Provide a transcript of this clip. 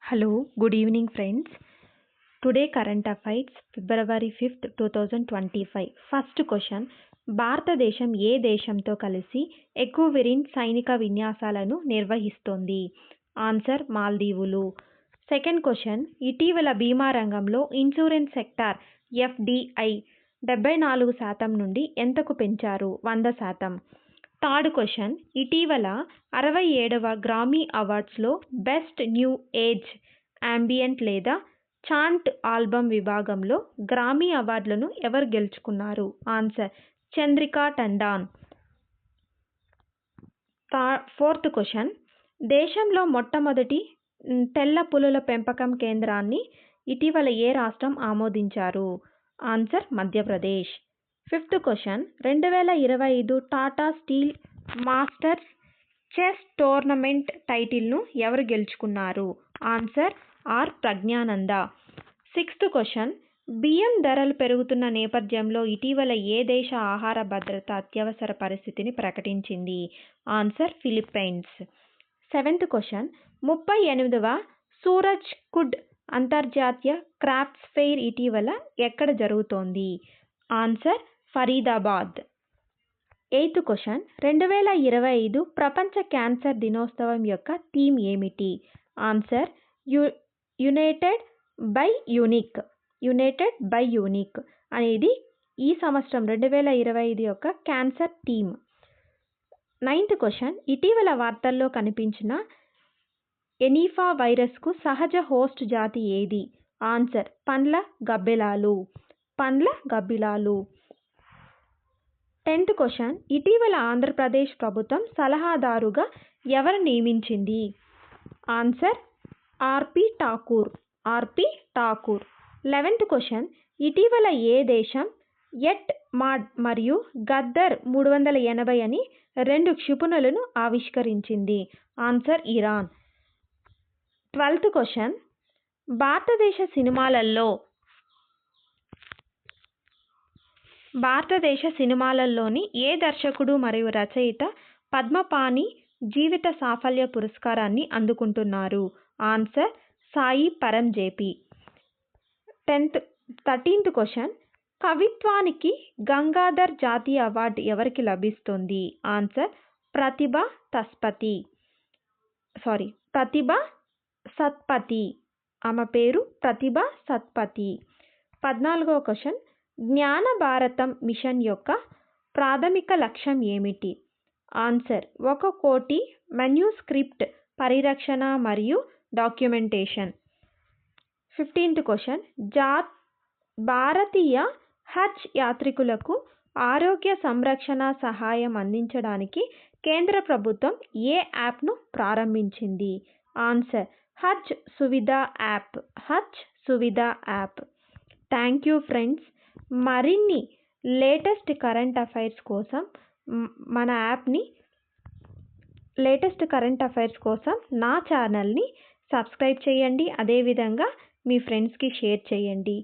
Hello, good evening, friends. Today, current affairs, February 5th, 2025. First question: భారతదేశం ఏ దేశంతో కలిసి ఎకోవిరిన్ సైనిక విన్యాసాలను నిర్వహిస్తోంది? ఆన్సర్: మాల్దీవులు. సెకండ్ క్వశ్చన్: ఇటీవల బీమా రంగంలో ఇన్సూరెన్స్ సెక్టార్ ఎఫ్డిఐ 74% నుండి ఎంతకు పెంచారు? 100%. థర్డ్ క్వశ్చన్: ఇటీవల 67వ గ్రామీ అవార్డ్స్లో బెస్ట్ న్యూ ఏజ్ అంబియంట్ లేదా చాంట్ ఆల్బమ్ విభాగంలో గ్రామీ అవార్డులను ఎవరు గెలుచుకున్నారు? ఆన్సర్: చంద్రికా టండాన్. ఫోర్త్ క్వశ్చన్: దేశంలో మొట్టమొదటి తెల్ల పులుల పెంపకం కేంద్రాన్ని ఇటీవల ఏ రాష్ట్రం ఆమోదించారు? Answer: Madhya Pradesh. Fifth question: 2025 Tata Steel Masters chess tournament టైటిల్ను ఎవరు గెలుచుకున్నారు? Answer: R Praggnanandhaa. Sixth question: బియ్యం ధరలు పెరుగుతున్న నేపథ్యంలో ఇటీవల ఏ దేశ ఆహార భద్రత అత్యవసర పరిస్థితిని ప్రకటించింది? Answer: Philippines. సెవెంత్ క్వశ్చన్: 38వ సూరజ్ కుడ్ అంతర్జాతీయ క్రాఫ్ట్స్ ఫెయిర్ ఇటీవల ఎక్కడ జరుగుతోంది? ఆన్సర్: ఫరీదాబాద్. ఎయిత్ క్వశ్చన్: 2025 ప్రపంచ క్యాన్సర్ దినోత్సవం యొక్క థీమ్ ఏమిటి? ఆన్సర్: యునైటెడ్ బై యూనిక్ అనేది ఈ సంవత్సరం 2025 యొక్క క్యాన్సర్ థీమ్. నైన్త్ క్వశ్చన్: ఇటీవల వార్తల్లో కనిపించిన ఎనీఫా వైరస్కు సహజ హోస్ట్ జాతి ఏది? ఆన్సర్: పండ్ల గబ్బిలాలు. 10th క్వశ్చన్: ఇటీవల ఆంధ్రప్రదేశ్ ప్రభుత్వం సలహాదారుగా ఎవరు నియమించింది? ఆన్సర్: ఆర్పి ఠాకూర్. 11th క్వశ్చన్: ఇటీవల ఏ దేశం ఎట్ మాడ్ మరియు గద్దర్ 380 అని 2 క్షిపణులను ఆవిష్కరించింది? Answer: Iran. 12th క్వశ్చన్: భారతదేశ సినిమాలలోని ఏ దర్శకుడు మరియు రచయిత పద్మపాణి జీవిత సాఫల్య పురస్కారాన్ని అందుకుంటున్నారు? ఆన్సర్: సాయి పరం జేపీ. 13th క్వశ్చన్: కవిత్వానికి గంగాధర్ జాతీయ అవార్డు ఎవరికి లభిస్తుంది? ఆన్సర్: ప్రతిభ సత్పతి. ఆమె పేరు ప్రతిభ సత్పతి. 14వ క్వశ్చన్: జ్ఞాన భారతం మిషన్ యొక్క ప్రాథమిక లక్ష్యం ఏమిటి? ఆన్సర్: 1 కోటి మాన్యుస్క్రిప్ట్ పరిరక్షణ మరియు డాక్యుమెంటేషన్. 15th క్వశ్చన్: భారతీయ హజ్ యాత్రికులకు ఆరోగ్య సంరక్షణ సహాయం అందించడానికి కేంద్ర ప్రభుత్వం ఏ యాప్ను ప్రారంభించింది? Answer: Haj Suvidha app. Thank you friends. మరిన్ని లేటెస్ట్ కరెంట్ అఫైర్స్ కోసం నా ఛానల్ని సబ్స్క్రైబ్ చేయండి. అదేవిధంగా మీ ఫ్రెండ్స్కి షేర్ చేయండి.